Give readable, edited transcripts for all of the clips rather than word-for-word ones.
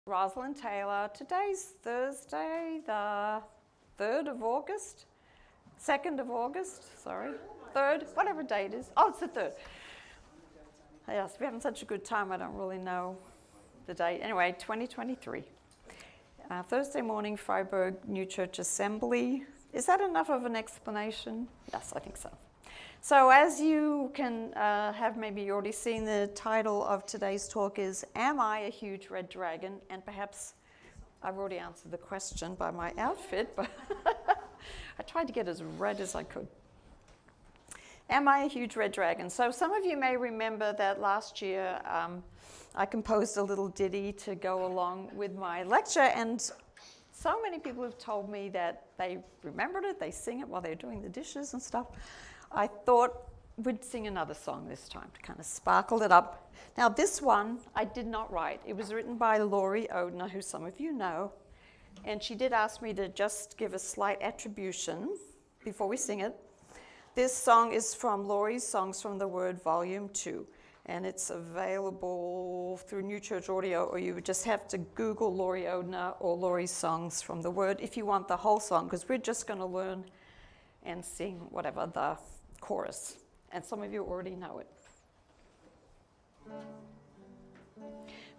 Roslyn Taylor. Today's Thursday, the 3rd of August, 2nd of August, sorry, 3rd, whatever day it is. Oh, it's the 3rd. Yes, we're having such a good time, I don't really know the date. Anyway, 2023. Thursday morning, Freiburg New Church Assembly. Is that enough of an explanation? Yes, I think so. So as you can have maybe already seen, the title of today's talk is, Am I a Huge Red Dragon? And perhaps I've already answered the question by my outfit, but I tried to get as red as I could. Am I a huge red dragon? So some of you may remember that last year I composed a little ditty to go along with my lecture, and so many people have told me that they remembered it, they sing it while they're doing the dishes and stuff. I thought we'd sing another song this time to kind of sparkle it up. Now this one I did not write. It was written by Laurie Odner, who some of you know, and she did ask me to just give a slight attribution before we sing it. This song is from Laurie's Songs from the Word, Volume 2, and it's available through New Church Audio, or you would just have to Google Laurie Odner or Laurie's Songs from the Word if you want the whole song, because we're just going to learn and sing whatever the chorus, and some of you already know it.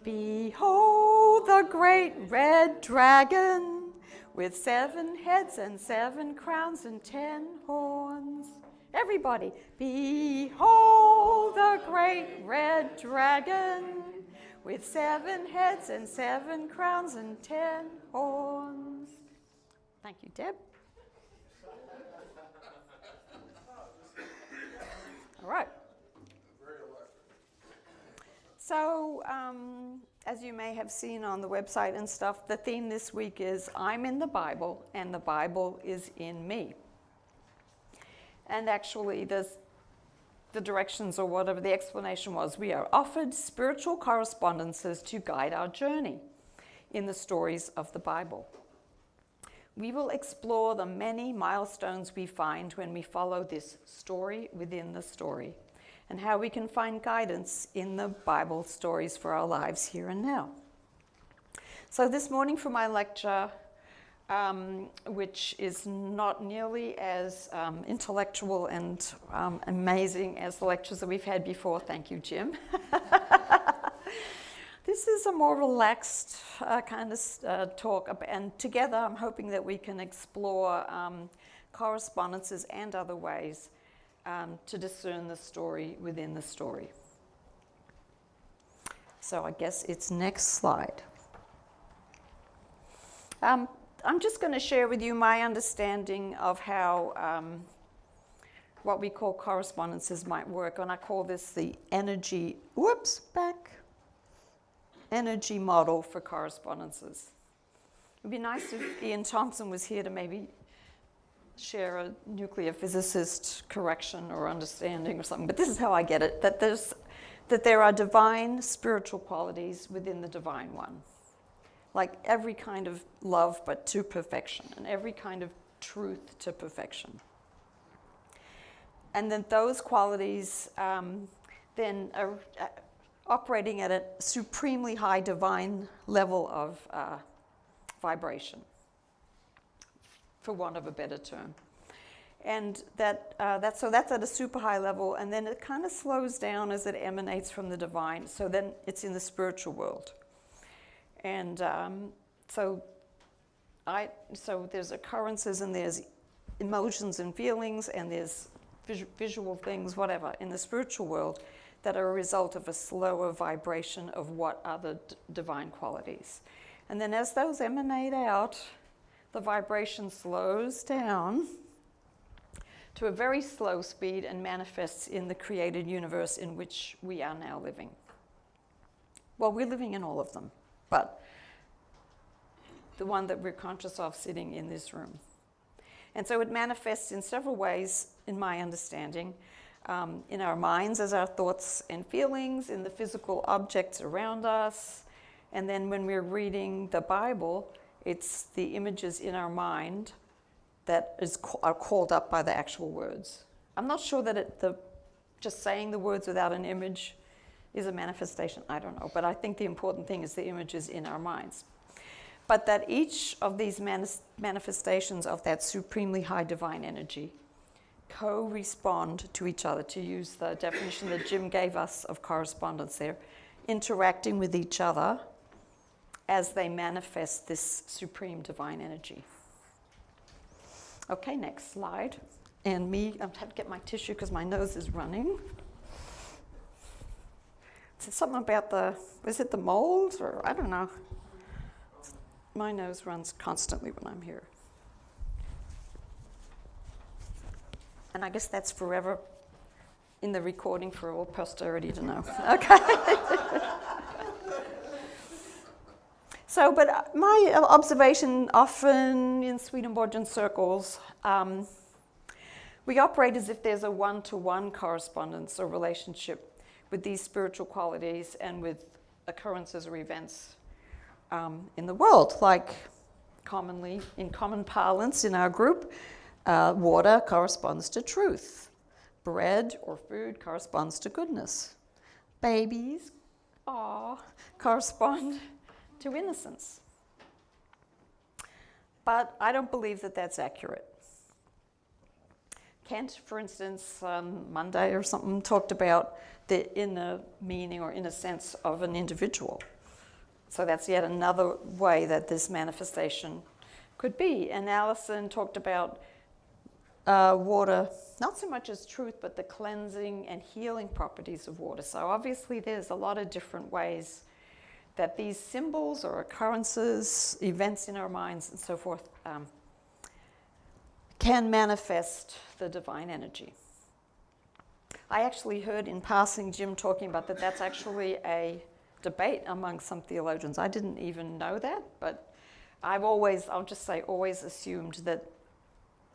Behold the great red dragon with 7 heads and 7 crowns and 10 horns. Everybody, behold the great red dragon with 7 heads and 7 crowns and 10 horns. Thank you, Deb. All right. So, as you may have seen on the website and stuff, the theme this week is I'm in the Bible and the Bible is in me. And actually, the directions or whatever the explanation was, we are offered spiritual correspondences to guide our journey in the stories of the Bible. We will explore the many milestones we find when we follow this story within the story, and how we can find guidance in the Bible stories for our lives here and now. So this morning for my lecture, which is not nearly as intellectual and amazing as the lectures that we've had before, thank you, Jim. This is a more relaxed kind of talk, and together I'm hoping that we can explore correspondences and other ways to discern the story within the story. So I guess it's next slide. I'm just going to share with you my understanding of how what we call correspondences might work, and I call this the energy model for correspondences. It would be nice if Ian Thompson was here to maybe share a nuclear physicist correction or understanding or something, but this is how I get it, that there are divine spiritual qualities within the divine one, like every kind of love but to perfection, and every kind of truth to perfection. And then those qualities then are operating at a supremely high divine level of vibration, for want of a better term. And that's at a super high level, and then it kind of slows down as it emanates from the divine, so then it's in the spiritual world. And so there's occurrences, and there's emotions and feelings, and there's visual things, whatever, in the spiritual world that are a result of a slower vibration of what are the divine qualities. And then as those emanate out, the vibration slows down to a very slow speed and manifests in the created universe in which we are now living. Well, we're living in all of them, but the one that we're conscious of sitting in this room. And so it manifests in several ways, in my understanding, in our minds as our thoughts and feelings, in the physical objects around us, and then when we're reading the Bible, it's the images in our mind that are called up by the actual words. I'm not sure that just saying the words without an image is a manifestation. I don't know, but I think the important thing is the images in our minds. But that each of these manifestations of that supremely high divine energy co-respond to each other, to use the definition that Jim gave us of correspondence there, interacting with each other as they manifest this supreme divine energy. Okay, next slide. And me, I have to get my tissue because my nose is running. It's something about is it the mold, or I don't know. My nose runs constantly when I'm here. And I guess that's forever in the recording for all posterity to know. Okay. So, but my observation often in Swedenborgian circles, we operate as if there's a one-to-one correspondence or relationship with these spiritual qualities and with occurrences or events in the world. Like commonly, in common parlance in our group, water corresponds to truth. Bread or food corresponds to goodness. Babies, correspond to innocence. But I don't believe that that's accurate. Kant, for instance, on Monday or something, talked about the inner meaning or inner sense of an individual. So that's yet another way that this manifestation could be. And Alison talked about water, not so much as truth, but the cleansing and healing properties of water. So obviously there's a lot of different ways that these symbols or occurrences, events in our minds and so forth, can manifest the divine energy. I actually heard in passing Jim talking about that that's actually a debate among some theologians. I didn't even know that, but I'll just say always assumed that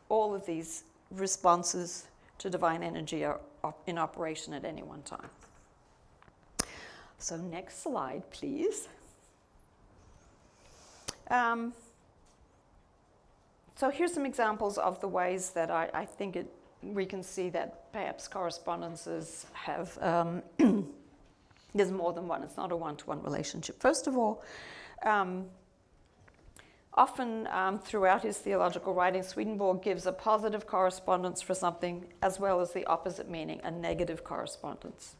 all of these responses to divine energy are in operation at any one time. So next slide, please. So here's some examples of the ways that I think we can see that perhaps correspondences have, there's more than one. It's not a one-to-one relationship. First of all, often throughout his theological writing, Swedenborg gives a positive correspondence for something as well as the opposite meaning, a negative correspondence.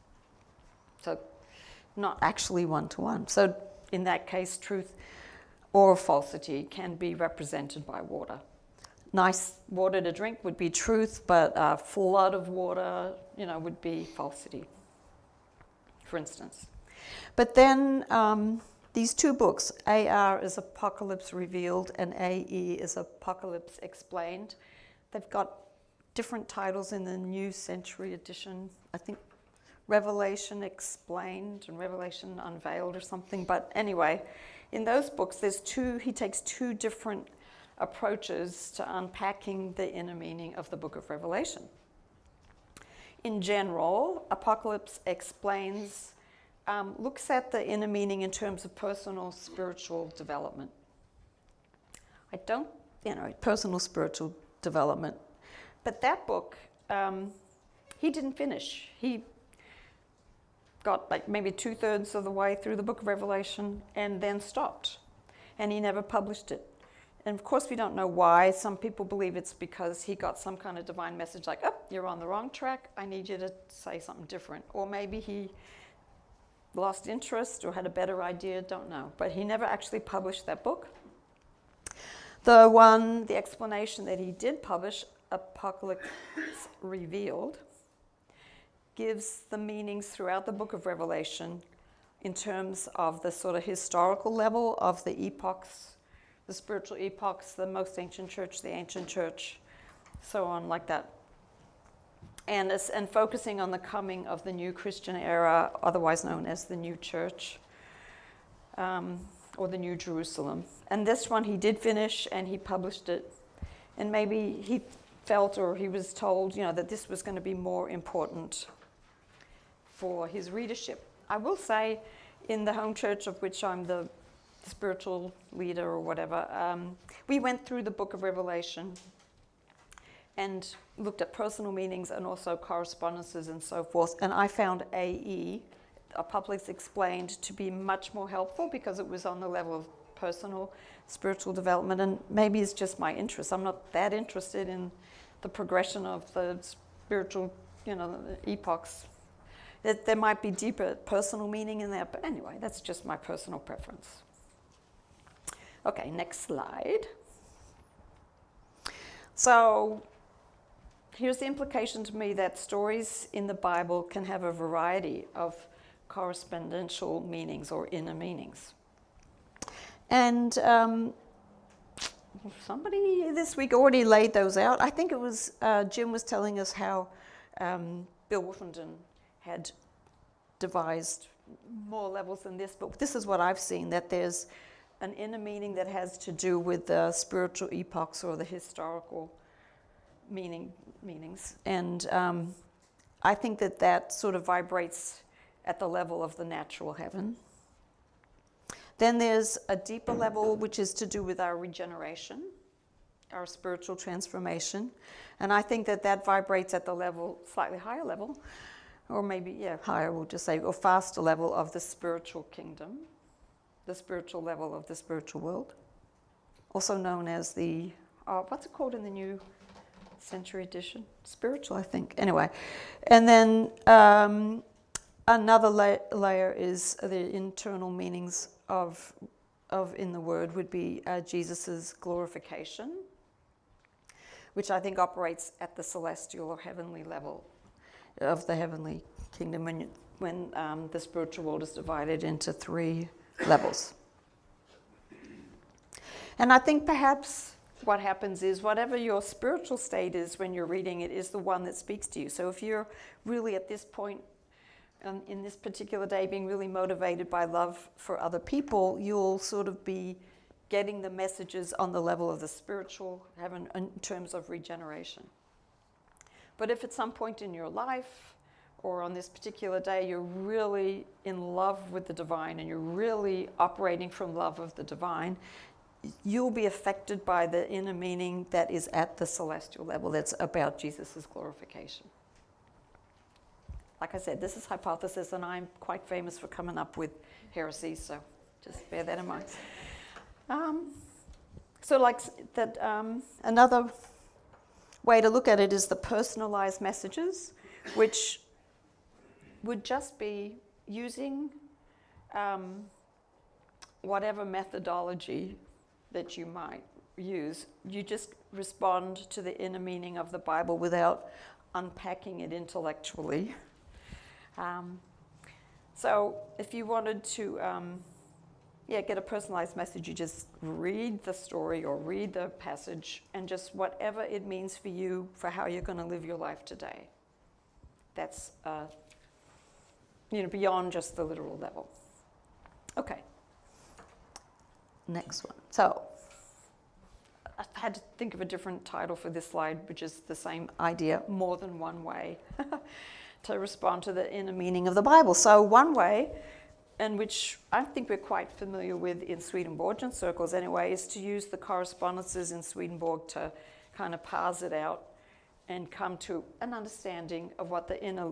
So not actually one-to-one. So in that case, truth or falsity can be represented by water. Nice water to drink would be truth, but a flood of water, would be falsity, for instance. But then these two books, AR is Apocalypse Revealed and AE is Apocalypse Explained. They've got different titles in the New Century Edition. I think Revelation Explained and Revelation Unveiled or something. But anyway, in those books, he takes two different approaches to unpacking the inner meaning of the book of Revelation. In general, Apocalypse Explains looks at the inner meaning in terms of personal spiritual development. Personal spiritual development. But that book, he didn't finish. He got like maybe 2/3 of the way through the book of Revelation and then stopped. And he never published it. And of course we don't know why. Some people believe it's because he got some kind of divine message like, you're on the wrong track, I need you to say something different. Or maybe he lost interest or had a better idea, don't know. But he never actually published that book. The explanation that he did publish, Apocalypse Revealed, gives the meanings throughout the book of Revelation in terms of the sort of historical level of the epochs, the spiritual epochs, the most ancient church, the ancient church, so on like that. And focusing on the coming of the new Christian era, otherwise known as the new church, or the new Jerusalem. And this one he did finish and he published it. And maybe he felt or he was told, that this was going to be more important for his readership. I will say in the home church of which I'm the spiritual leader or whatever, we went through the book of Revelation and looked at personal meanings and also correspondences and so forth. And I found AE, Apocalypse explained to be much more helpful because it was on the level of personal spiritual development, and maybe it's just my interest. I'm not that interested in the progression of the spiritual, epochs. There might be deeper personal meaning in that, but anyway, that's just my personal preference. Okay, next slide. So here's the implication to me that stories in the Bible can have a variety of correspondential meanings or inner meanings. And somebody this week already laid those out. I think it was Jim was telling us how Bill Wolfenden had devised more levels than this, but this is what I've seen, that there's an inner meaning that has to do with the spiritual epochs or the historical meanings. And I think that sort of vibrates at the level of the natural heaven. Then there's a deeper level, which is to do with our regeneration, our spiritual transformation. And I think that vibrates at the level, slightly higher level, or maybe, higher, we'll just say, or faster level of the spiritual kingdom, the spiritual level of the spiritual world, also known as the, what's it called in the New Century Edition? Spiritual, I think. Anyway, and then another layer is the internal meanings of in the word would be Jesus's glorification, which I think operates at the celestial or heavenly level of the heavenly kingdom when the spiritual world is divided into 3 levels. And I think perhaps what happens is whatever your spiritual state is when you're reading it is the one that speaks to you. So if you're really at this point in this particular day being really motivated by love for other people, you'll sort of be getting the messages on the level of the spiritual heaven in terms of regeneration. But if at some point in your life or on this particular day you're really in love with the divine and you're really operating from love of the divine, you'll be affected by the inner meaning that is at the celestial level that's about Jesus' glorification. Like I said, this is hypothesis, and I'm quite famous for coming up with heresies, so just bear that in mind. Another way to look at it is the personalized messages, which would just be using whatever methodology that you might use. You just respond to the inner meaning of the Bible without unpacking it intellectually. So if you wanted to get a personalized message, you just read the story or read the passage and just whatever it means for you for how you're going to live your life today. That's beyond just the literal level. Okay. Next one. So I had to think of a different title for this slide, which is the same idea, more than one way to respond to the inner meaning of the Bible. So one way, and which I think we're quite familiar with in Swedenborgian circles anyway, is to use the correspondences in Swedenborg to kind of parse it out and come to an understanding of what the inner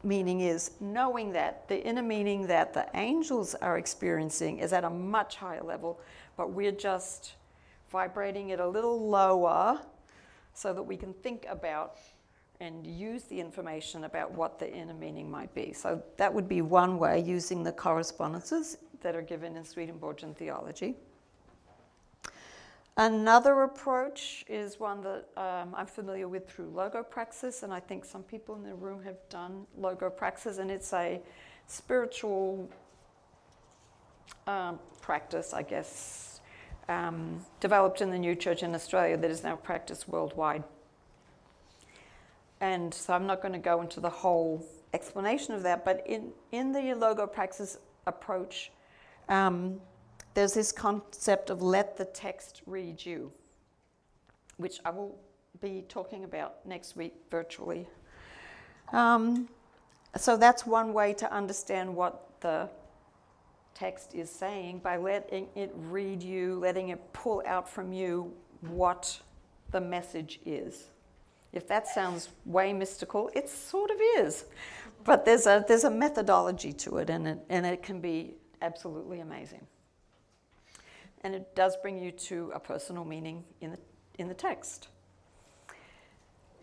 meaning is, knowing that the inner meaning that the angels are experiencing is at a much higher level, but we're just vibrating it a little lower so that we can think about and use the information about what the inner meaning might be. So that would be one way, using the correspondences that are given in Swedenborgian theology. Another approach is one that I'm familiar with through logopraxis, and I think some people in the room have done logopraxis, and it's a spiritual practice, I guess, developed in the New Church in Australia that is now practiced worldwide. And so I'm not going to go into the whole explanation of that, but in the logopraxis approach, there's this concept of let the text read you, which I will be talking about next week virtually. So that's one way to understand what the text is saying, by letting it read you, letting it pull out from you what the message is. If that sounds way mystical, it sort of is. But there's a methodology to it, and it can be absolutely amazing. And it does bring you to a personal meaning in the text.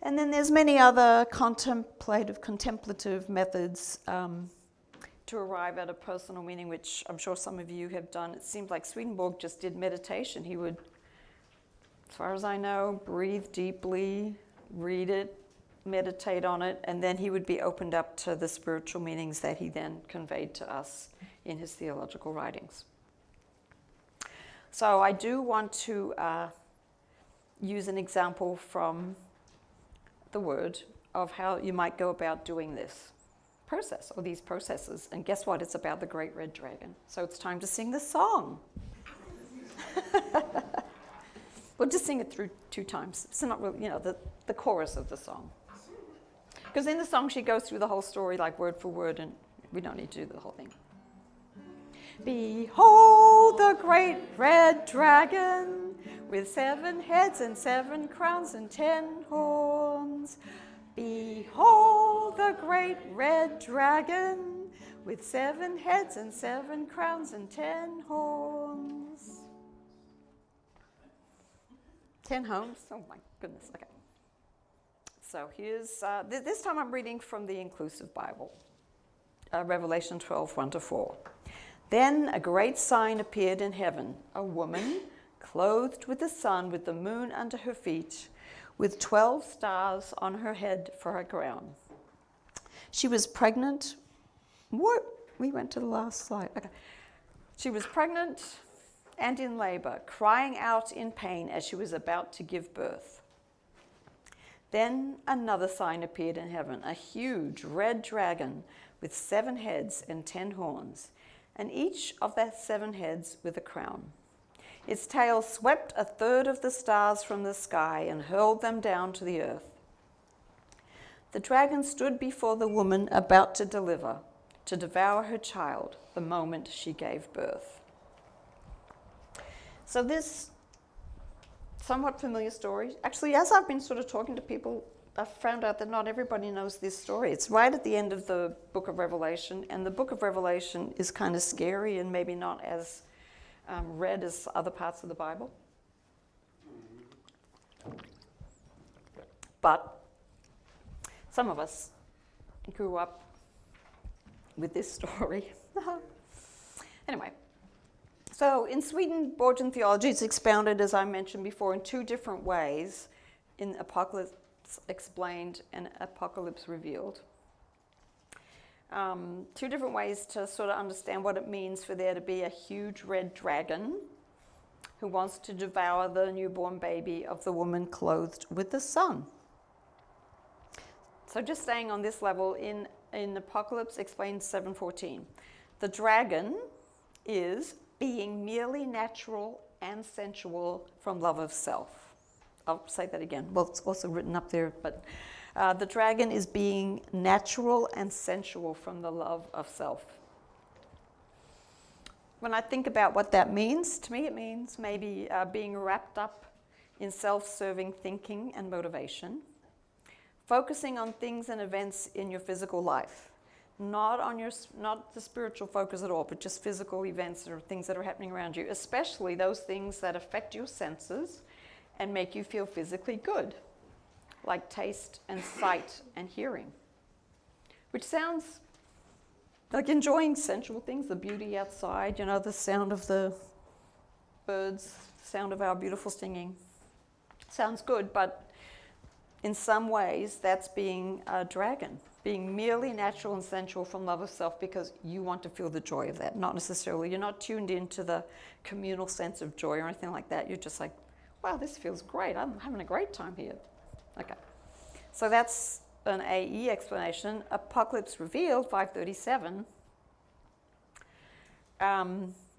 And then there's many other contemplative methods to arrive at a personal meaning, which I'm sure some of you have done. It seems like Swedenborg just did meditation. He would, as far as I know, breathe deeply, read it, meditate on it, and then he would be opened up to the spiritual meanings that he then conveyed to us in his theological writings. So I do want to use an example from the Word of how you might go about doing this process, or these processes. And guess what? It's about the great red dragon. So it's time to sing the song. We'll just sing it through 2 times. It's not really, the chorus of the song. Because in the song she goes through the whole story like word for word, and we don't need to do the whole thing. Behold the great red dragon with 7 heads and 7 crowns and 10 horns. Behold the great red dragon with 7 heads and 7 crowns and 10 horns. 10 horns? Oh my goodness, okay. So here's, this time I'm reading from the Inclusive Bible, Revelation 12, 1-4. Then a great sign appeared in heaven, a woman clothed with the sun, with the moon under her feet, with 12 stars on her head for her crown. She was pregnant. What? We went to the last slide. Okay. She was pregnant and in labor, crying out in pain as she was about to give birth. Then another sign appeared in heaven, a huge red dragon with 7 heads and 10 horns, and each of the 7 heads with a crown. Its tail swept 1/3 of the stars from the sky and hurled them down to the earth. The dragon stood before the woman about to deliver, to devour her child the moment she gave birth. So this somewhat familiar story, actually, as I've been sort of talking to people, I've found out that not everybody knows this story. It's right at the end of the book of Revelation, and the book of Revelation is kind of scary and maybe not as read as other parts of the Bible. But some of us grew up with this story. Anyway, so in Swedenborgian theology, it's expounded, as I mentioned before, in 2 different ways, in Apocalypse Explained and Apocalypse Revealed. 2 different ways to sort of understand what it means for there to be a huge red dragon who wants to devour the newborn baby of the woman clothed with the sun. So just staying on this level, in Apocalypse Explained 7:14, the dragon is being merely natural and sensual from love of self. I'll say that again. Well, it's also written up there, but the dragon is being natural and sensual from the love of self. When I think about what that means, to me it means maybe being wrapped up in self-serving thinking and motivation, focusing on things and events in your physical life, not the spiritual focus at all, but just physical events or things that are happening around you, especially those things that affect your senses and make you feel physically good, like taste and sight and hearing, which sounds like enjoying sensual things, the beauty outside, the sound of the birds, the sound of our beautiful singing. Sounds good, but in some ways that's being a dragon, being merely natural and sensual from love of self because you want to feel the joy of that. Not necessarily, you're not tuned into the communal sense of joy or anything like that. You're just like, wow, this feels great. I'm having a great time here. Okay, so that's an AE explanation. Apocalypse Revealed 537.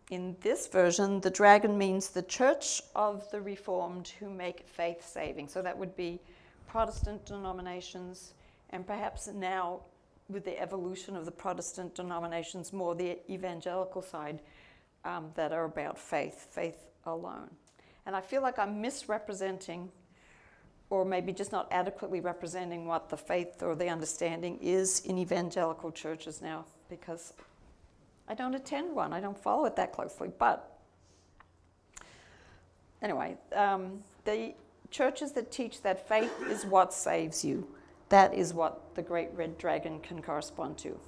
In this version, the dragon means the Church of the Reformed who make faith saving. So that would be Protestant denominations, and perhaps now with the evolution of the Protestant denominations, more the evangelical side that are about faith alone. And I feel like I'm misrepresenting or maybe just not adequately representing what the faith or the understanding is in evangelical churches now, because I don't attend one. I don't follow it that closely. But anyway, the churches that teach that faith is what saves you, that is what the Great Red Dragon can correspond to.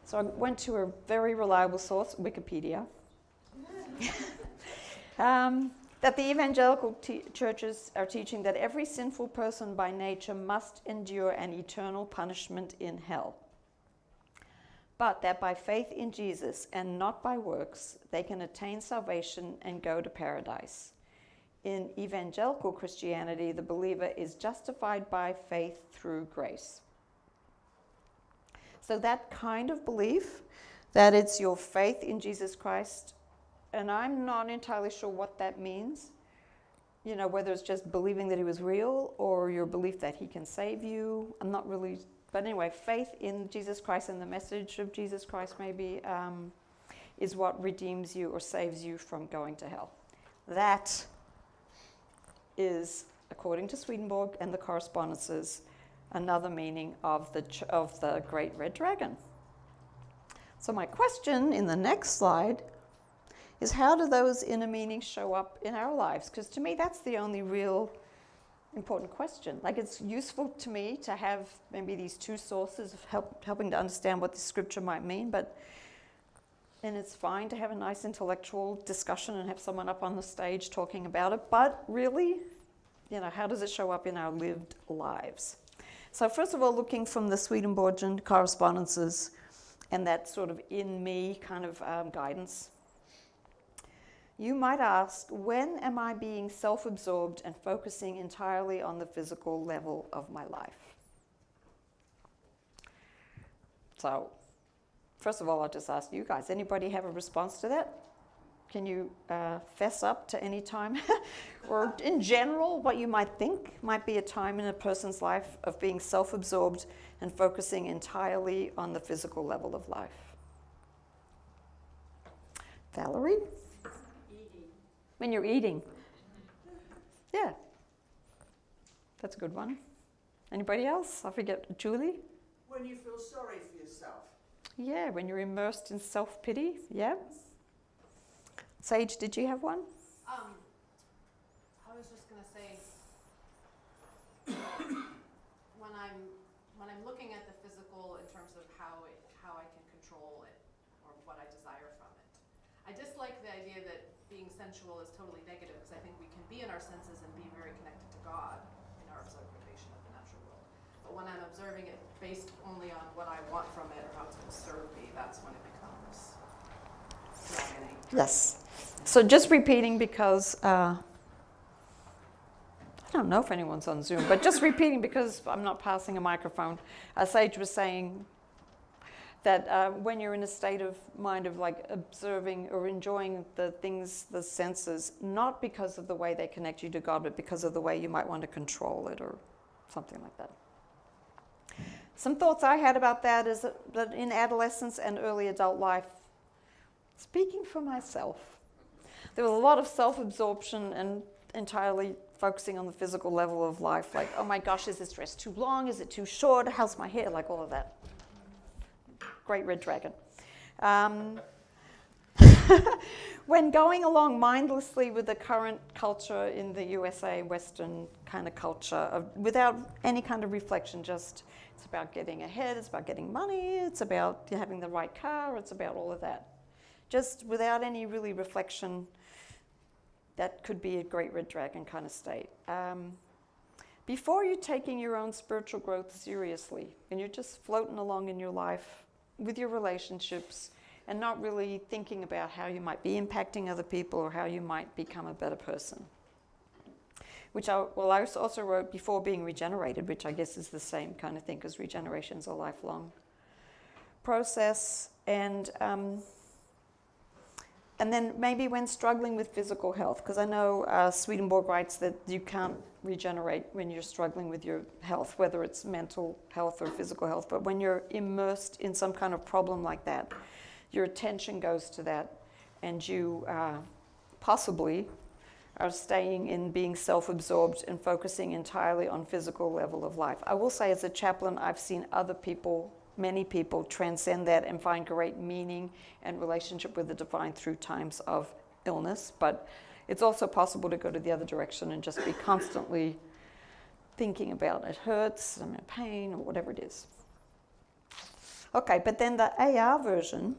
So I went to a very reliable source, Wikipedia, that the evangelical churches are teaching that every sinful person by nature must endure an eternal punishment in hell, but that by faith in Jesus and not by works, they can attain salvation and go to paradise. In evangelical Christianity, the believer is justified by faith through grace. So that kind of belief, that it's your faith in Jesus Christ, and I'm not entirely sure what that means, you know, whether it's just believing that he was real or your belief that he can save you. I'm not really, but anyway, faith in Jesus Christ and the message of Jesus Christ maybe is what redeems you or saves you from going to hell. That is, according to Swedenborg and the correspondences, another meaning of the Great Red Dragon. So my question in the next slide is, how do those inner meanings show up in our lives? Because to me, that's the only real important question. Like, it's useful to me to have maybe these two sources of helping to understand what the scripture might mean, and it's fine to have a nice intellectual discussion and have someone up on the stage talking about it, but really, you know, how does it show up in our lived lives? So first of all, looking from the Swedenborgian correspondences and that sort of in me kind of guidance, you might ask, when am I being self-absorbed and focusing entirely on the physical level of my life? So, first of all, I'll just ask you guys, anybody have a response to that? Can you fess up to any time? Or in general, what you might think might be a time in a person's life of being self-absorbed and focusing entirely on the physical level of life? Valerie? When you're eating. Yeah. That's a good one. Anybody else? I forget. Julie? When you feel sorry for yourself. Yeah, when you're immersed in self-pity. Yeah. Sage, did you have one? I was just going to say, when I'm looking at the physical in terms of how I can control it or what I desire from it, I dislike the idea that being sensual is totally negative, because I think we can be in our senses and be very connected to God in our observation of the natural world. But when I'm observing it based only on what I want from it or how it's going to serve me, that's when it becomes dragony. Yes. So just repeating, because I don't know if anyone's on Zoom, but just repeating because I'm not passing a microphone. Sage was saying that when you're in a state of mind of like observing or enjoying the things, the senses, not because of the way they connect you to God, but because of the way you might want to control it or something like that. Some thoughts I had about that is that in adolescence and early adult life, speaking for myself, there was a lot of self-absorption and entirely focusing on the physical level of life, like, oh my gosh, is this dress too long? Is it too short? How's my hair? Like all of that. Great Red Dragon. When going along mindlessly with the current culture in the USA, Western kind of culture, without any kind of reflection, just it's about getting ahead, it's about getting money, it's about having the right car, it's about all of that. Just without any really reflection, that could be a Great Red Dragon kind of state. Before you're taking your own spiritual growth seriously, and you're just floating along in your life with your relationships and not really thinking about how you might be impacting other people or how you might become a better person. Which I also wrote before being regenerated, which I guess is the same kind of thing, because regeneration's a lifelong process. And then maybe when struggling with physical health, because I know Swedenborg writes that you can't regenerate when you're struggling with your health, whether it's mental health or physical health, but when you're immersed in some kind of problem like that, your attention goes to that, and you possibly are staying in being self-absorbed and focusing entirely on physical level of life. I will say as a chaplain, I've seen other people, many people, transcend that and find great meaning and relationship with the divine through times of illness, but it's also possible to go to the other direction and just be constantly thinking about it hurts, I'm in pain, or whatever it is. Okay, but then the AR version,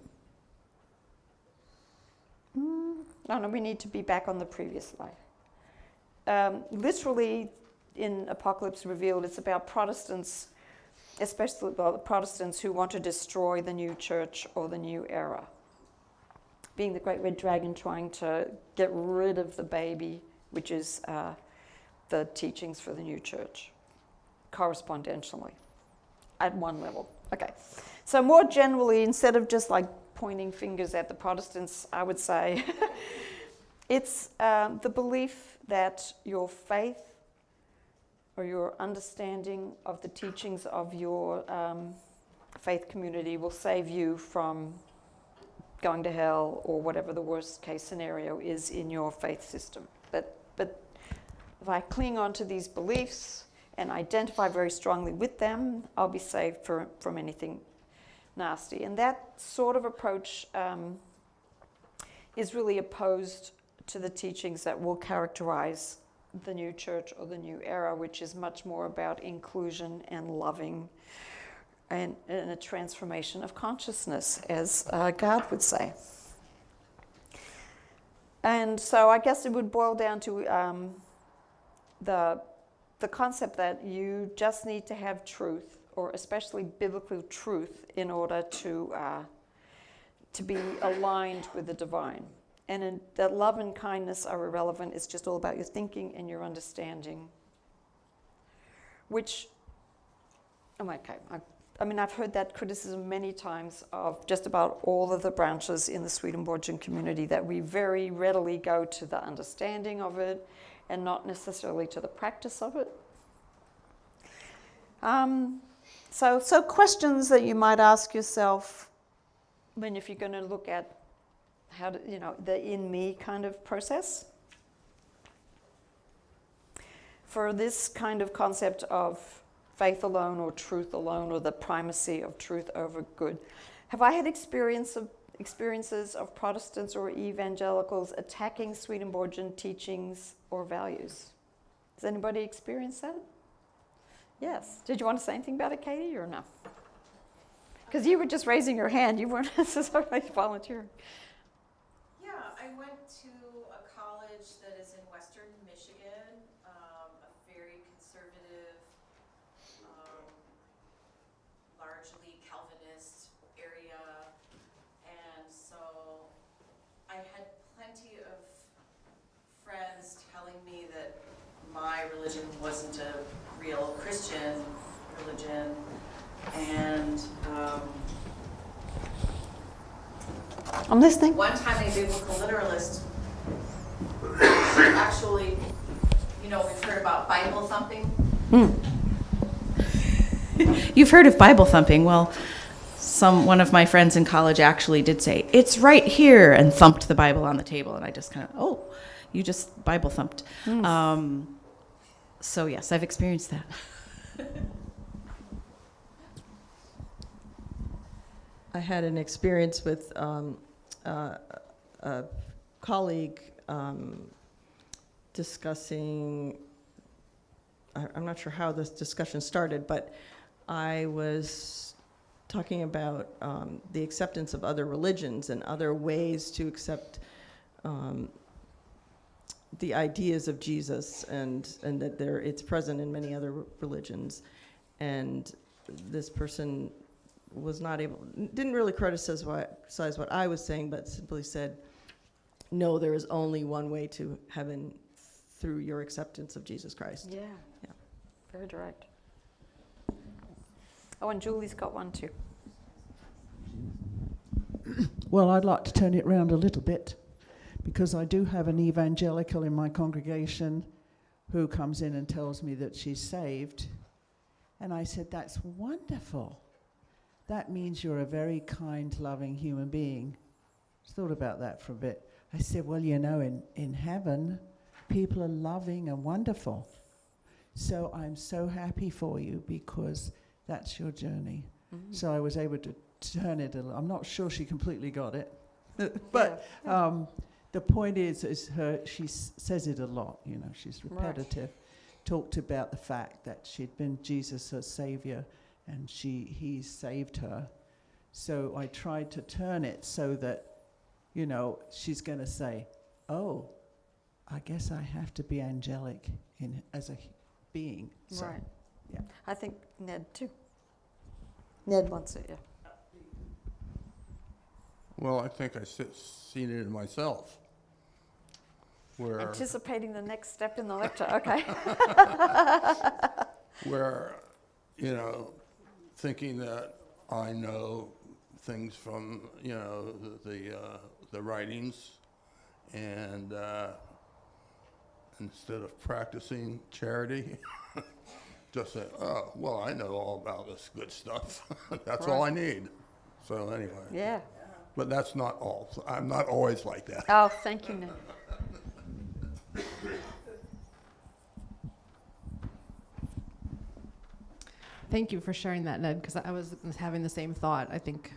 no, we need to be back on the previous slide. Literally, in Apocalypse Revealed, it's about Protestants, especially Protestants who want to destroy the new church or the new era. Being the great red dragon trying to get rid of the baby, which is the teachings for the new church, correspondentially, at one level. Okay, so more generally, instead of just like pointing fingers at the Protestants, I would say it's the belief that your faith or your understanding of the teachings of your faith community will save you from going to hell or whatever the worst case scenario is in your faith system. But if I cling on to these beliefs and identify very strongly with them, I'll be saved from anything nasty. And that sort of approach is really opposed to the teachings that will characterize the new church or the new era, which is much more about inclusion and loving and a transformation of consciousness, as God would say. And so I guess it would boil down to the concept that you just need to have truth, or especially biblical truth, in order to be aligned with the divine. And that love and kindness are irrelevant. It's just all about your thinking and your understanding. Which, okay, I mean, I've heard that criticism many times of just about all of the branches in the Swedenborgian community, that we very readily go to the understanding of it and not necessarily to the practice of it. So questions that you might ask yourself if you're going to look at how to, the in me kind of process. For this kind of concept of faith alone or truth alone, or the primacy of truth over good, have I had experiences of Protestants or evangelicals attacking Swedenborgian teachings or values? Has anybody experienced that? Yes. Did you want to say anything about it, Katie, or no? Because you were just raising your hand. You weren't necessarily volunteering. Yeah, I went to a college that is in Western Michigan, a very conservative, largely Calvinist area, and so I had plenty of friends telling me that my religion wasn't a real Christian religion, and I'm listening. one time a biblical literalist actually, we've heard about Bible thumping. You've heard of Bible thumping. Well, one of my friends in college actually did say, "It's right here," and thumped the Bible on the table, and I just kind of, you just Bible thumped. So yes, I've experienced that. I had an experience with a colleague discussing, I'm not sure how this discussion started, but I was talking about the acceptance of other religions and other ways to accept the ideas of Jesus, and that it's present in many other religions. And this person didn't really criticize what I was saying, but simply said, no, there is only one way to heaven, through your acceptance of Jesus Christ. Yeah. Very direct. Oh, and Julie's got one too. Well, I'd like to turn it around a little bit, because I do have an evangelical in my congregation who comes in and tells me that she's saved. And I said, that's wonderful. That means you're a very kind, loving human being. Just thought about that for a bit. I said, well, in heaven, people are loving and wonderful. So I'm so happy for you because that's your journey. Mm-hmm. So I was able to turn it a little. I'm not sure she completely got it. But the point is she says it a lot, you know, she's repetitive. Right. Talked about the fact that she'd been Jesus her savior and he saved her. So I tried to turn it so that, you know, she's going to say, oh, I guess I have to be angelic as a being. So, Right. Yeah. I think Ned too. Ned wants it, yeah. Well, I think I've seen it in myself. Where Anticipating the next step in the lecture, okay. where, you know, thinking that I know things from, you know, the writings, and instead of practicing charity, just say, oh, well, I know all about this good stuff. That's all I need. So anyway. Yeah. But that's not all. I'm not always like that. Oh, thank you, Ned. Thank you for sharing that, Ned, because I was having the same thought. I think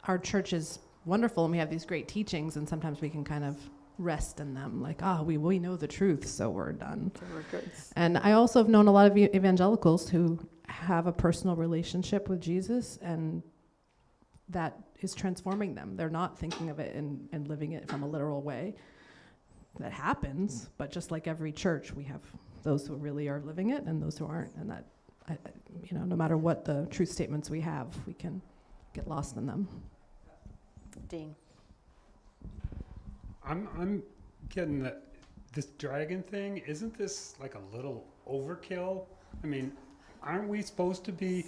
our church is wonderful, and we have these great teachings, and sometimes we can kind of rest in them, like, we know the truth, so we're done. So we're good. And I also have known a lot of evangelicals who have a personal relationship with Jesus, and that is transforming them. They're not thinking of it and living it from a literal way. That happens, but just like every church, we have those who really are living it and those who aren't, and that, no matter what the truth statements we have, we can get lost in them. Dean. I'm getting that this dragon thing, isn't this like a little overkill? I mean, aren't we supposed to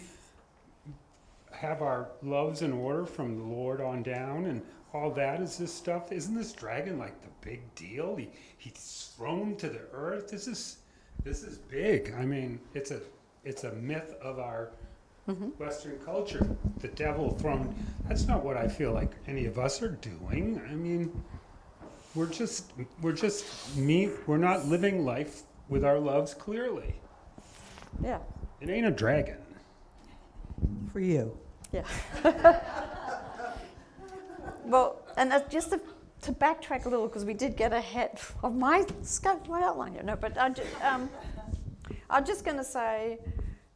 have our loves in order from the Lord on down, and all that is this stuff? Isn't this dragon like the big deal? He's thrown to the earth. This is big. I mean, it's a myth of our Western culture. The devil thrown. That's not what I feel like any of us are doing. I mean, we're not living life with our loves clearly. Yeah. It ain't a dragon. For you. Yeah. Well, and that's just to backtrack a little, because we did get ahead of my outline here. No, but I'm just going to say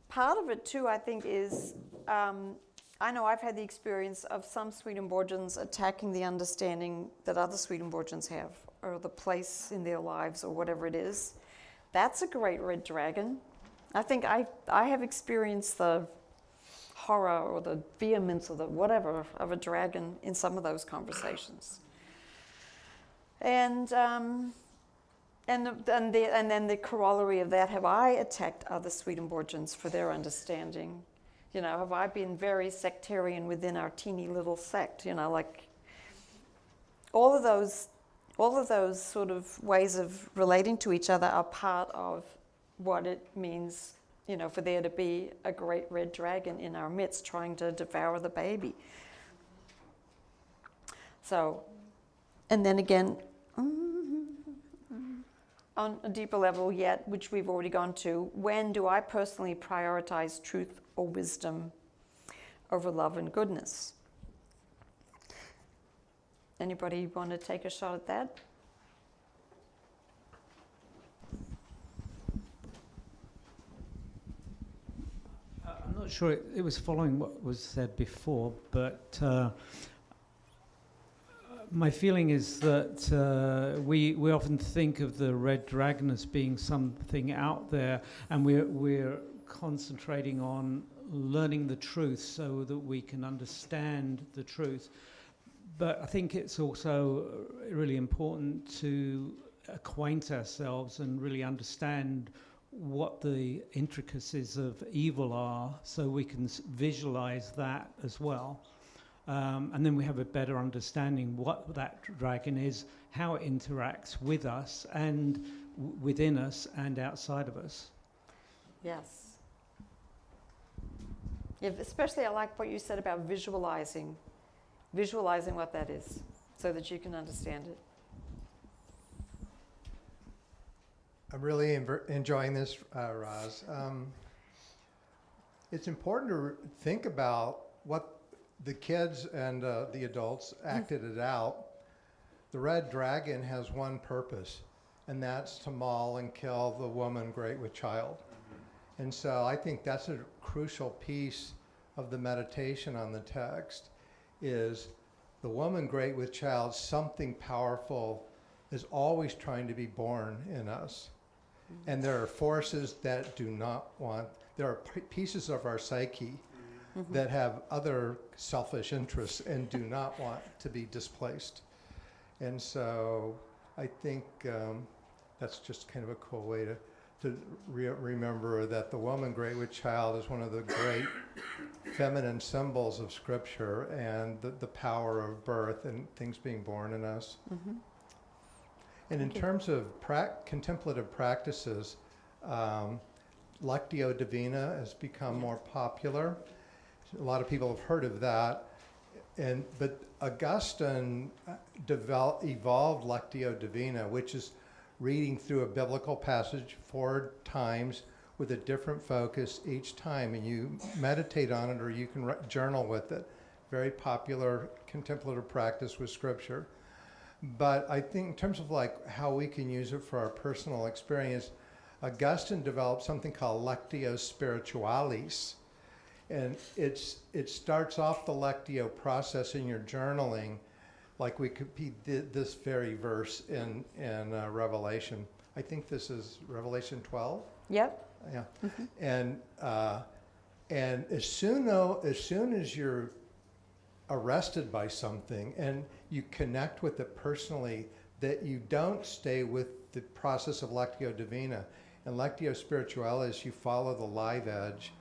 part of it too, I think, is I know I've had the experience of some Swedenborgians attacking the understanding that other Swedenborgians have, or the place in their lives, or whatever it is. That's a great red dragon. I think I have experienced the horror or the vehemence or the whatever of a dragon in some of those conversations. And then the corollary of that, have I attacked other Swedenborgians for their understanding? You know, have I been very sectarian within our teeny little sect? You know, like all of those sort of ways of relating to each other are part of what it means, you know, for there to be a great red dragon in our midst trying to devour the baby. So, and then again, on a deeper level yet, which we've already gone to, when do I personally prioritize truth or wisdom over love and goodness? Anybody want to take a shot at that? I'm not sure it was following what was said before, but my feeling is that we often think of the red dragon as being something out there, and we're concentrating on learning the truth so that we can understand the truth. But I think it's also really important to acquaint ourselves and really understand what the intricacies of evil are, so we can visualize that as well. And then we have a better understanding what that dragon is, how it interacts with us and within us and outside of us. Yes. Yeah, especially I like what you said about visualizing what that is so that you can understand it. I'm really enjoying this, Roz. It's important to think about what the kids and the adults acted it out. The red dragon has one purpose, and that's to maul and kill the woman great with child. And so I think that's a crucial piece of the meditation on the text, is the woman great with child, something powerful is always trying to be born in us. And there are forces that do not want, there are pieces of our psyche that have other selfish interests and do not want to be displaced. And so I think that's just kind of a cool way to remember that the woman great with child is one of the great feminine symbols of Scripture, and the power of birth and things being born in us. And in terms of contemplative practices, Lectio Divina has become more popular. A lot of people have heard of that. But Augustine evolved Lectio Divina, which is reading through a biblical passage 4 times with a different focus each time, and you meditate on it or you can journal with it. Very popular contemplative practice with Scripture. But I think in terms of like how we can use it for our personal experience, Augustine developed something called Lectio Spiritualis. And it starts off the Lectio process in your journaling, like we could be this very verse in Revelation. I think this is Revelation 12. Yep. Yeah. And as soon as you're arrested by something and you connect with it personally, that you don't stay with the process of Lectio Divina. In Lectio Spiritualis, you follow the live edge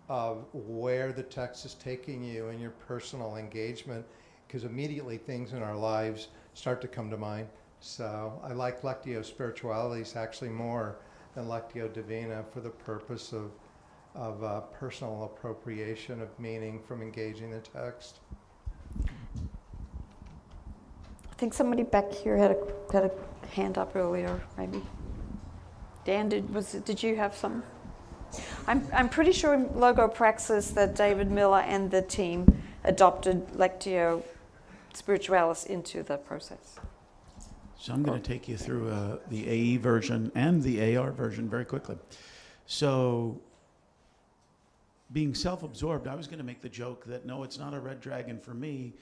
of where the text is taking you in your personal engagement, because immediately things in our lives start to come to mind. So I like Lectio Spiritualis actually more than Lectio Divina for the purpose of personal appropriation of meaning from engaging the text. I think somebody back here had a hand up earlier, maybe. Dan, did you have some? I'm pretty sure in Logo Praxis that David Miller and the team adopted Lectio Spiritualis into the process. So I'm going to take you through the AE version and the AR version very quickly. So being self-absorbed, I was going to make the joke that no, it's not a red dragon for me.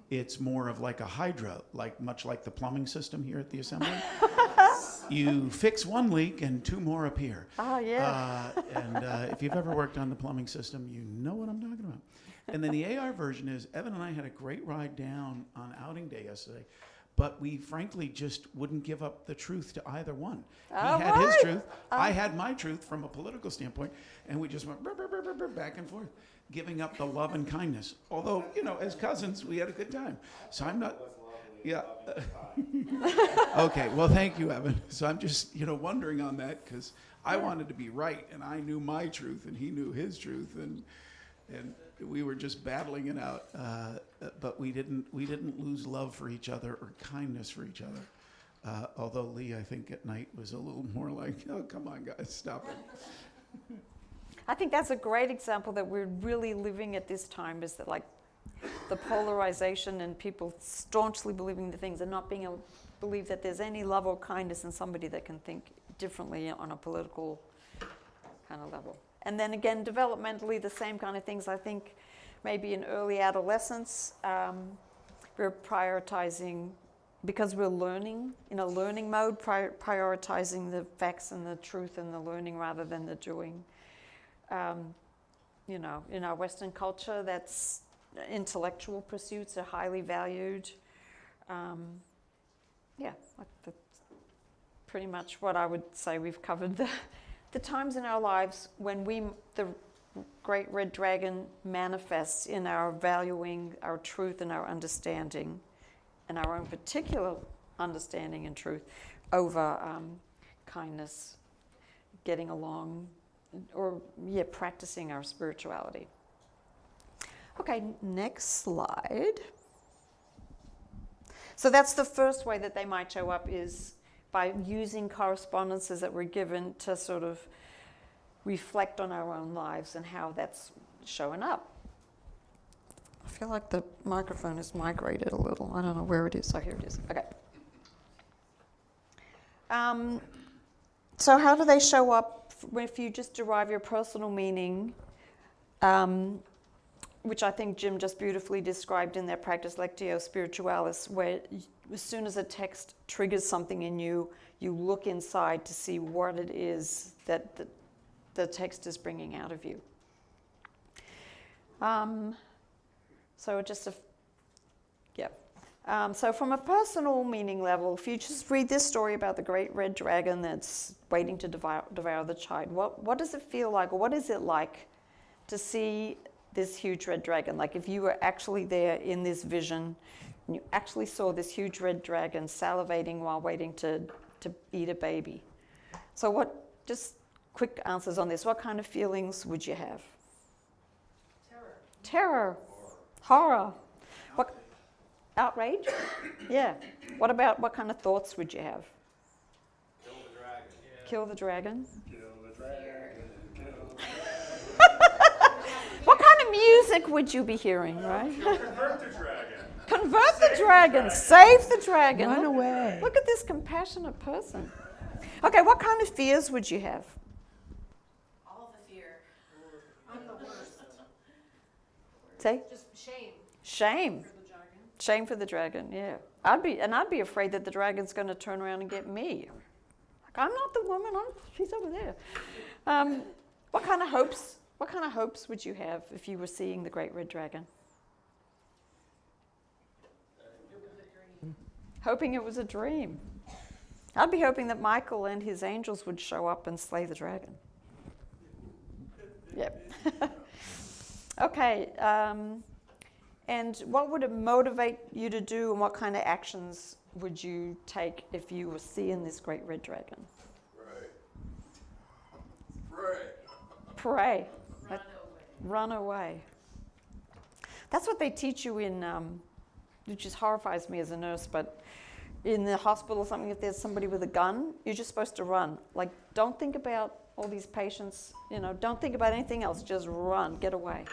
It's more of like a hydra, much like the plumbing system here at the assembly. You fix one leak and 2 more appear. Oh, yeah. And if you've ever worked on the plumbing system, you know what I'm talking about. And then the AR version is, Evan and I had a great ride down on outing day yesterday, but we frankly just wouldn't give up the truth to either one. He had his truth, I had my truth from a political standpoint, and we just went back and forth, giving up the love and kindness. Although, as cousins, we had a good time. So I'm not... Yeah. Okay, well, thank you, Evan. So I'm just, wondering on that, because I wanted to be right, and I knew my truth, and he knew his truth, and we were just battling it out. But we didn't lose love for each other or kindness for each other. Although Lee, I think at night was a little more like, oh, come on, guys, stop it. I think that's a great example that we're really living at this time, is that the polarization and people staunchly believing the things and not being able to believe that there's any love or kindness in somebody that can think differently on a political kind of level. And then again, developmentally, the same kind of things. I think maybe in early adolescence, we're prioritizing, because we're learning, in a learning mode, prioritizing the facts and the truth and the learning rather than the doing. In our Western culture, that's intellectual pursuits are highly valued. That's pretty much what I would say. We've covered the times in our lives when the great red dragon manifests in our valuing our truth and our understanding and our own particular understanding and truth over kindness, getting along, or practicing our spirituality. Okay, next slide. So that's the first way that they might show up, is by using correspondences that were given to sort of reflect on our own lives and how that's showing up. I feel like the microphone is migrated a little. I don't know where it is. Oh, here it is. Okay. So how do they show up if you just derive your personal meaning, which I think Jim just beautifully described in their practice Lectio Spiritualis, where as soon as a text triggers something in you, you look inside to see what it is that the text is bringing out of you. So from a personal meaning level, if you just read this story about the great red dragon that's waiting to devour the child, what does it feel like, or what is it like to see this huge red dragon? Like if you were actually there in this vision, and you actually saw this huge red dragon salivating while waiting to eat a baby. So just quick answers on this. What kind of feelings would you have? Terror. Horror. What? Outrage? Yeah. What kind of thoughts would you have? Kill the dragon. Yeah. Kill the dragon? Kill the dragon. What kind of music would you be hearing, right? Convert the dragon. Convert the dragon. Save the dragon. Run away. Look at this compassionate person. Okay, what kind of fears would you have? All the fear. I'm the worst. Say? Just shame. Shame. For the dragon. Shame for the dragon, yeah. I'd be afraid that the dragon's going to turn around and get me. Like, I'm not the woman, she's over there. What kind of hopes would you have if you were seeing the great red dragon? Hoping it was a dream. I'd be hoping that Michael and his angels would show up and slay the dragon. Yep. Okay. And what would it motivate you to do, and what kind of actions would you take if you were seeing this great red dragon? Pray. Run away. That's what they teach you in, which just horrifies me as a nurse, but in the hospital or something, if there's somebody with a gun, you're just supposed to run. Like, don't think about all these patients, don't think about anything else, just run, get away.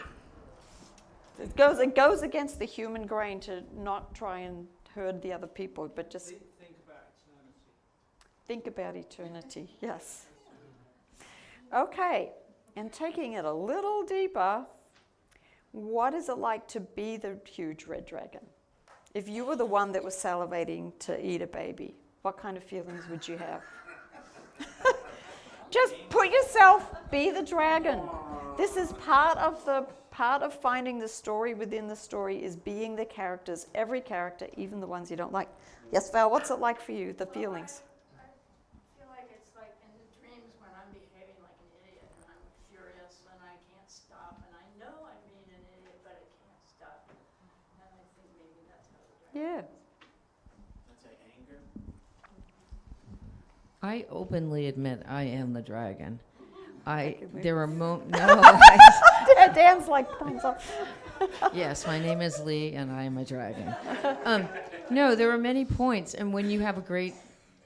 It goes against the human grain to not try and hurt the other people, but just think about eternity. Yes. Okay, and taking it a little deeper, what is it like to be the huge red dragon? If you were the one that was salivating to eat a baby, what kind of feelings would you have? Just put yourself, be the dragon. This is part of finding the story within the story is being the characters, every character, even the ones you don't like. Yes, Val, what's it like for you, the feelings? I feel like it's like in the dreams when I'm behaving like an idiot and I'm furious and I can't stop and I know I'm being an idiot but I can't stop. And I think maybe that's how the dragon. Yeah. Let's say anger. I openly admit I am the dragon. There are no. Dan's like thumbs up. Yes, my name is Lee, and I am a dragon. No, there are many points, and when you have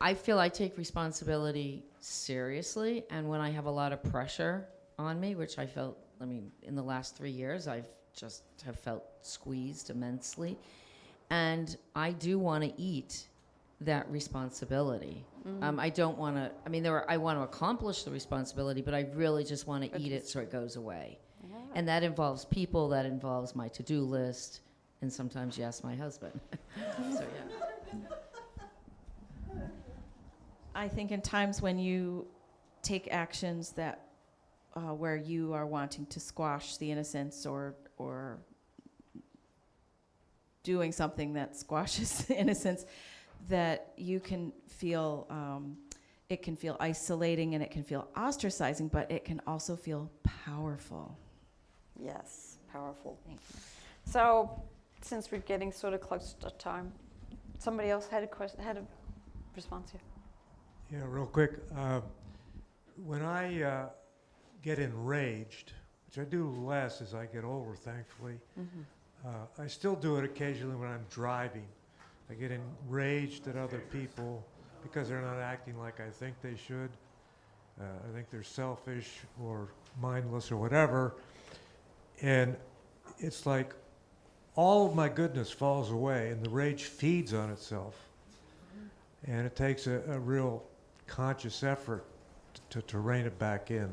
I feel I take responsibility seriously, and when I have a lot of pressure on me, which I felt, in the last 3 years, I've just have felt squeezed immensely, and I do want to eat that responsibility. I don't want to, I want to accomplish the responsibility, but I really just want to eat it so it goes away. Yeah. And that involves people, that involves my to-do list, and sometimes, yes, my husband. So, yeah. I think in times when you take actions that, where you are wanting to squash the innocence or doing something that squashes the innocence, that you can feel, it can feel isolating and it can feel ostracizing, but it can also feel powerful. Yes, powerful. So, since we're getting sort of close to time, somebody else had a response here. Yeah, real quick. When I get enraged, which I do less as I get older, thankfully, I still do it occasionally when I'm driving. I get enraged at other people because they're not acting like I think they should. I think they're selfish or mindless or whatever. And it's like all of my goodness falls away and the rage feeds on itself. And it takes a real conscious effort to rein it back in.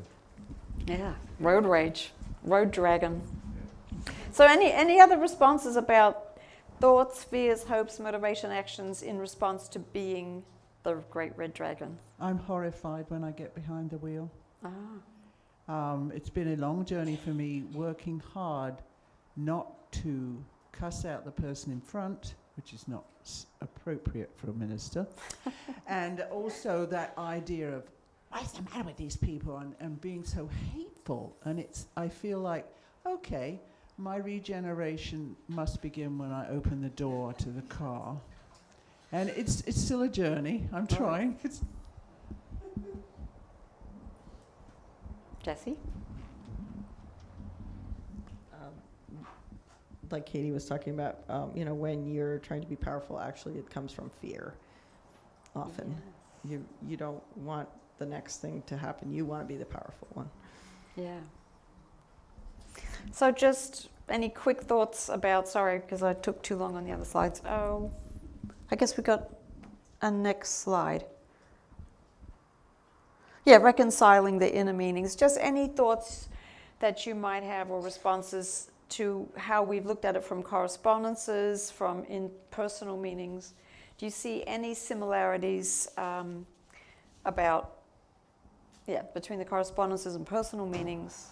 Yeah, road rage, road dragon. So any other responses about thoughts, fears, hopes, motivation, actions in response to being the great red dragon? I'm horrified when I get behind the wheel. Ah. It's been a long journey for me, working hard not to cuss out the person in front, which is not appropriate for a minister, and also that idea of, what's the matter with these people, and being so hateful. And I feel like, okay, my regeneration must begin when I open the door to the car. And it's still a journey. I'm trying. Jesse? Like Katie was talking about, when you're trying to be powerful, actually it comes from fear often. Yes. You don't want the next thing to happen. You want to be the powerful one. Yeah. So just any quick thoughts about, sorry, because I took too long on the other slides. Oh, I guess we got a next slide. Yeah, reconciling the inner meanings. Just any thoughts that you might have or responses to how we've looked at it from correspondences, from in personal meanings. Do you see any similarities between the correspondences and personal meanings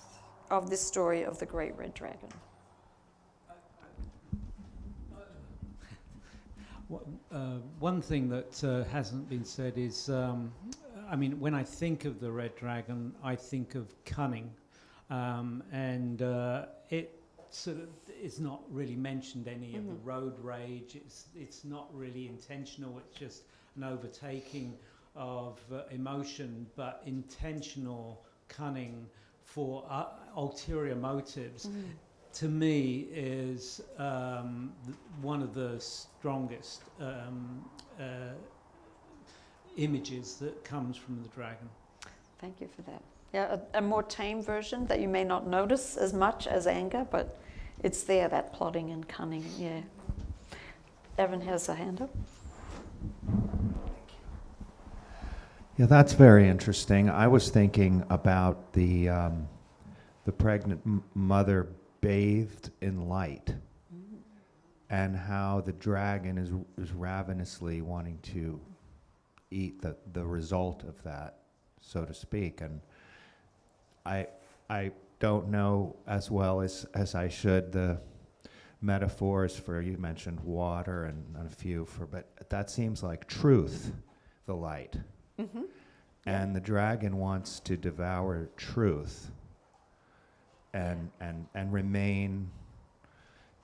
of this story of the Great Red Dragon? One thing that hasn't been said is, when I think of the Red Dragon, I think of cunning, and it sort of is not really mentioned any of the road rage. It's not really intentional. It's just an overtaking of emotion, but intentional cunning for ulterior motives. To me, is one of the strongest images that comes from the dragon. Thank you for that. Yeah, a more tame version that you may not notice as much as anger, but it's there, that plotting and cunning, yeah. Evan has a hand up. Yeah, that's very interesting. I was thinking about the pregnant mother bathed in light, and how the dragon is ravenously wanting to eat the result of that, so to speak. And I don't know as well as I should the metaphors for, you mentioned water and a few but that seems like truth, the light. And the dragon wants to devour truth and remain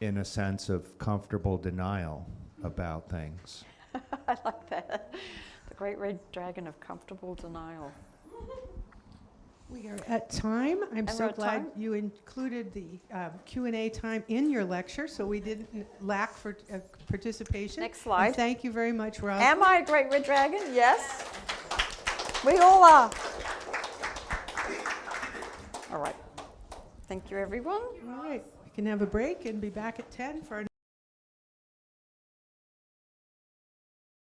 in a sense of comfortable denial about things. I like that. The Great Red Dragon of comfortable denial. We are at time. I'm so glad you included the Q&A time in your lecture, so we didn't lack for participation. Next slide. And thank you very much, Roslyn. Am I a Great Red Dragon? Yes. We all are. All right. Thank you, everyone. All right. We can have a break and be back at 10 for